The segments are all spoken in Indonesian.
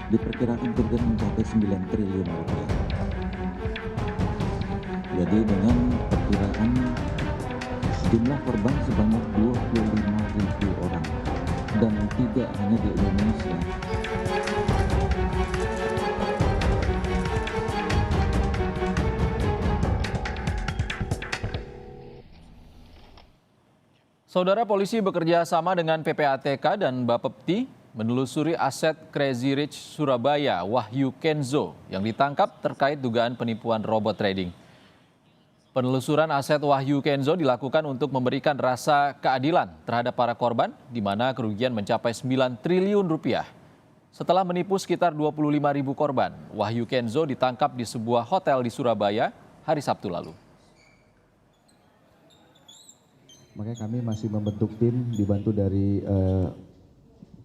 diperkirakan kerugian mencapai 9 triliun rupiah. Jadi dengan perkiraan jumlah korban sebanyak 25.000 orang dan tidak hanya di Indonesia. Saudara, polisi bekerja sama dengan PPATK dan Bapepti menelusuri aset Crazy Rich Surabaya Wahyu Kenzo yang ditangkap terkait dugaan penipuan robot trading. Penelusuran aset Wahyu Kenzo dilakukan untuk memberikan rasa keadilan terhadap para korban, di mana kerugian mencapai 9 triliun rupiah. Setelah menipu sekitar 25.000 korban, Wahyu Kenzo ditangkap di sebuah hotel di Surabaya hari Sabtu lalu. Makanya kami masih membentuk tim dibantu dari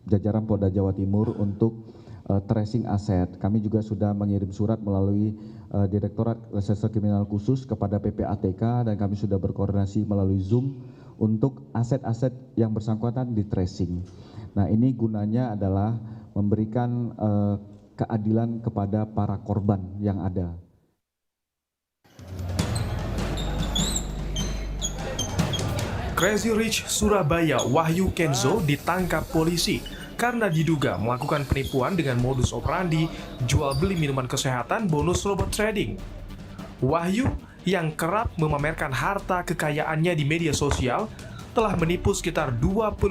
jajaran Polda Jawa Timur untuk tracing aset. Kami juga sudah mengirim surat melalui Direktorat Reserse Kriminal Khusus kepada PPATK dan kami sudah berkoordinasi melalui Zoom untuk aset-aset yang bersangkutan di tracing. Nah, ini gunanya adalah memberikan keadilan kepada para korban yang ada. Crazy Rich Surabaya Wahyu Kenzo ditangkap polisi karena diduga melakukan penipuan dengan modus operandi jual beli minuman kesehatan bonus robot trading. Wahyu yang kerap memamerkan harta kekayaannya di media sosial telah menipu sekitar 25.000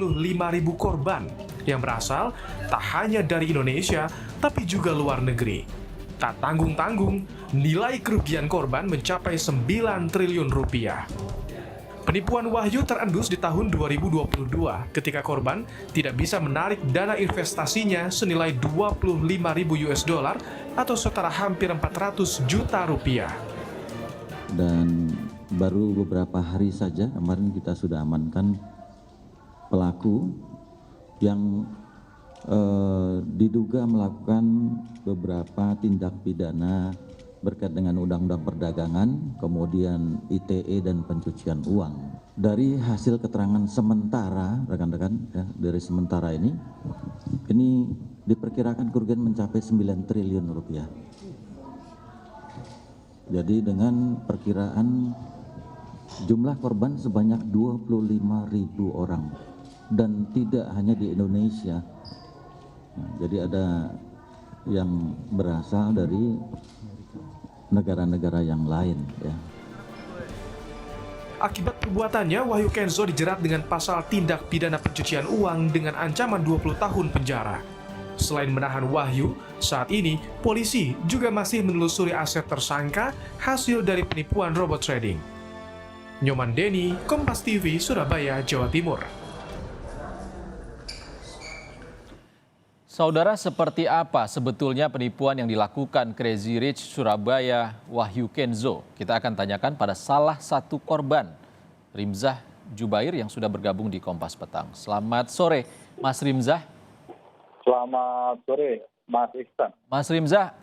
korban yang berasal tak hanya dari Indonesia tapi juga luar negeri. Tak tanggung-tanggung, nilai kerugian korban mencapai 9 triliun rupiah. Penipuan Wahyu terendus di tahun 2022 ketika korban tidak bisa menarik dana investasinya senilai 25.000 US dollar atau setara hampir 400 juta rupiah. Dan baru beberapa hari saja kemarin kita sudah amankan pelaku yang diduga melakukan beberapa tindak pidana berkait dengan Undang-Undang Perdagangan, kemudian ITE dan pencucian uang. Dari hasil keterangan sementara, rekan-rekan, ya, dari sementara ini diperkirakan kerugian mencapai 9 triliun rupiah. Jadi dengan perkiraan jumlah korban sebanyak 25.000 orang dan tidak hanya di Indonesia. Nah, jadi ada yang berasal dari negara-negara yang lain, ya. Akibat perbuatannya, Wahyu Kenzo dijerat dengan pasal tindak pidana pencucian uang dengan ancaman 20 tahun penjara. Selain menahan Wahyu, saat ini polisi juga masih menelusuri aset tersangka hasil dari penipuan robot trading. Nyoman Denny, Kompas TV, Surabaya, Jawa Timur. Saudara, seperti apa sebetulnya penipuan yang dilakukan Crazy Rich Surabaya Wahyu Kenzo? Kita akan tanyakan pada salah satu korban, Rimzah Jubair, yang sudah bergabung di Kompas Petang. Selamat sore, Mas Rimzah. Selamat sore, Mas Iksan. Mas Rimzah,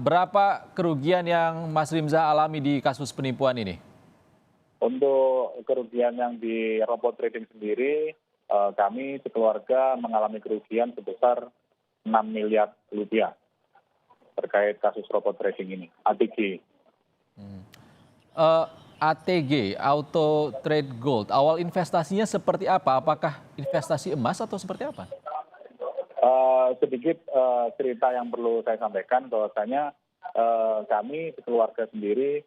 berapa kerugian yang Mas Rimzah alami di kasus penipuan ini? Untuk kerugian yang di robot trading sendiri, kami sekeluarga mengalami kerugian sebesar 6 miliar rupiah terkait kasus robot trading ini, ATG. ATG, Auto Trade Gold, awal investasinya seperti apa? Apakah investasi emas atau seperti apa? Sedikit cerita yang perlu saya sampaikan bahwasanya kami sekeluarga sendiri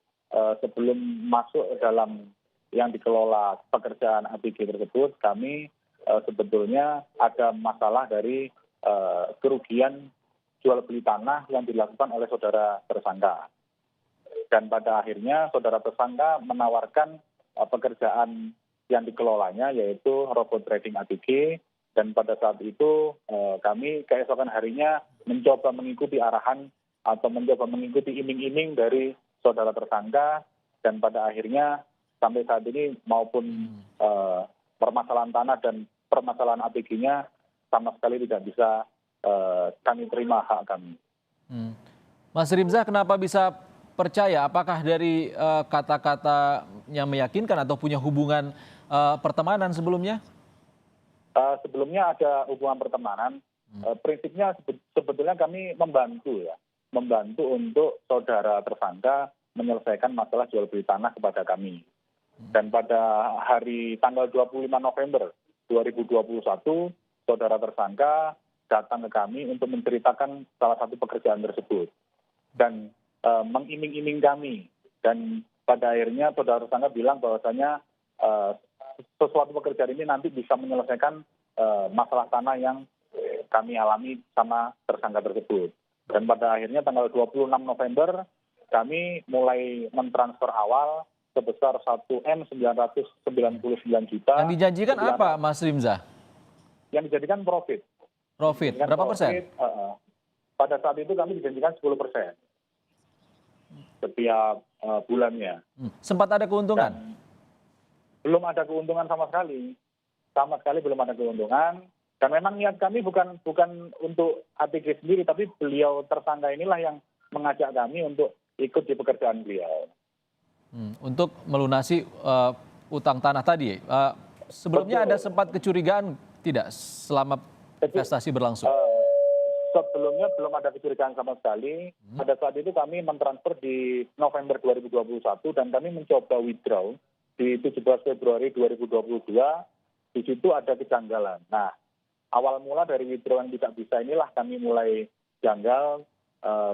sebelum masuk dalam yang dikelola pekerjaan ATG tersebut, kami sebetulnya ada masalah dari kerugian jual beli tanah yang dilakukan oleh saudara tersangka. Dan pada akhirnya saudara tersangka menawarkan pekerjaan yang dikelolanya, yaitu robot trading ATG. Dan pada saat itu kami keesokan harinya mencoba mengikuti arahan atau mencoba mengikuti iming-iming dari saudara tersangka. Dan pada akhirnya sampai saat ini maupun permasalahan tanah dan permasalahan ATG-nya sama sekali tidak bisa kami terima hak kami. Mas Rimzah, kenapa bisa percaya? Apakah dari kata-kata yang meyakinkan atau punya hubungan pertemanan sebelumnya? Sebelumnya ada hubungan pertemanan Prinsipnya sebetulnya kami membantu untuk saudara tersangka menyelesaikan masalah jual beli tanah kepada kami. Dan pada hari tanggal 25 November 2021, saudara tersangka datang ke kami untuk menceritakan salah satu pekerjaan tersebut dan mengiming-iming kami. Dan pada akhirnya saudara tersangka bilang bahwasanya sesuatu pekerjaan ini nanti bisa menyelesaikan masalah tanah yang kami alami sama tersangka tersebut. Dan pada akhirnya tanggal 26 November kami mulai mentransfer awal sebesar 1M999 juta. Yang dijanjikan apa, Mas Rimza? Yang dijadikan profit. Profit, berapa persen? Pada saat itu kami dijanjikan 10% setiap bulannya. Sempat ada keuntungan? Dan belum ada keuntungan sama sekali. Sama sekali belum ada keuntungan. Dan memang niat kami bukan untuk ATG sendiri, tapi beliau tersangka inilah yang mengajak kami untuk ikut di pekerjaan beliau. Untuk melunasi utang tanah tadi, sebelumnya Betul. ada sempat kecurigaan tidak selama investasi berlangsung? Sebelumnya belum ada kecurigaan sama sekali. Pada saat itu kami mentransfer di November 2021 dan kami mencoba withdraw di 17 Februari 2022. Di situ ada kejanggalan. Nah, awal mula dari withdraw yang tidak bisa inilah kami mulai janggal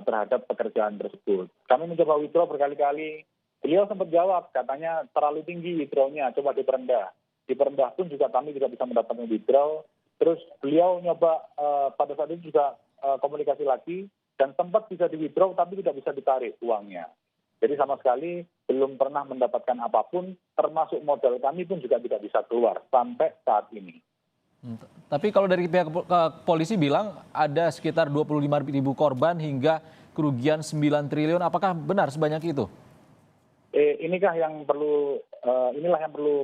terhadap pekerjaan tersebut. Kami mencoba withdraw berkali-kali. Beliau sempat jawab, katanya terlalu tinggi withdrawnya, coba diperendah. Diperendah pun juga kami tidak bisa mendapatkan withdraw. Terus beliau nyoba pada saat itu juga komunikasi lagi dan sempat bisa di withdraw tapi tidak bisa ditarik uangnya. Jadi sama sekali belum pernah mendapatkan apapun, termasuk modal kami pun juga tidak bisa keluar sampai saat ini. Tapi kalau dari pihak polisi bilang ada sekitar 25.000 korban hingga kerugian 9 triliun, apakah benar sebanyak itu? Inilah yang perlu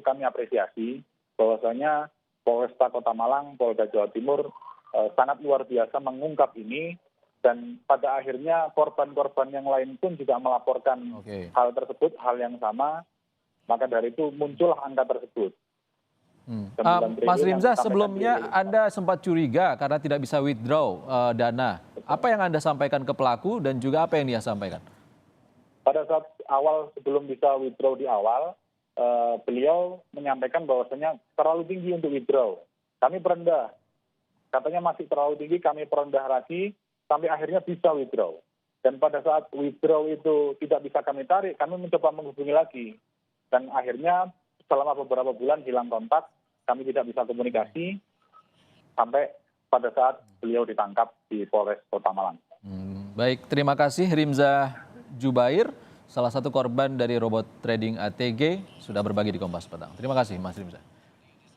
kami apresiasi, bahwasanya Polresta Kota Malang, Polda Jawa Timur sangat luar biasa mengungkap ini, dan pada akhirnya korban-korban yang lain pun juga melaporkan hal tersebut, hal yang sama, maka dari itu muncullah angka tersebut. Mas Rimza, sebelumnya Anda sempat curiga karena tidak bisa withdraw dana. Apa yang Anda sampaikan ke pelaku dan juga apa yang dia sampaikan? Pada saat awal sebelum bisa withdraw di awal, beliau menyampaikan bahwasanya terlalu tinggi untuk withdraw. Kami perendah. Katanya masih terlalu tinggi, kami perendah lagi, sampai akhirnya bisa withdraw. Dan pada saat withdraw itu tidak bisa kami tarik, kami mencoba menghubungi lagi. Dan akhirnya selama beberapa bulan hilang kontak, kami tidak bisa komunikasi, sampai pada saat beliau ditangkap di Polres Kota Malang. Baik, terima kasih Rimza Jubair, salah satu korban dari robot trading ATG, sudah berbagi di Kompas Petang. Terima kasih Mas Rimza.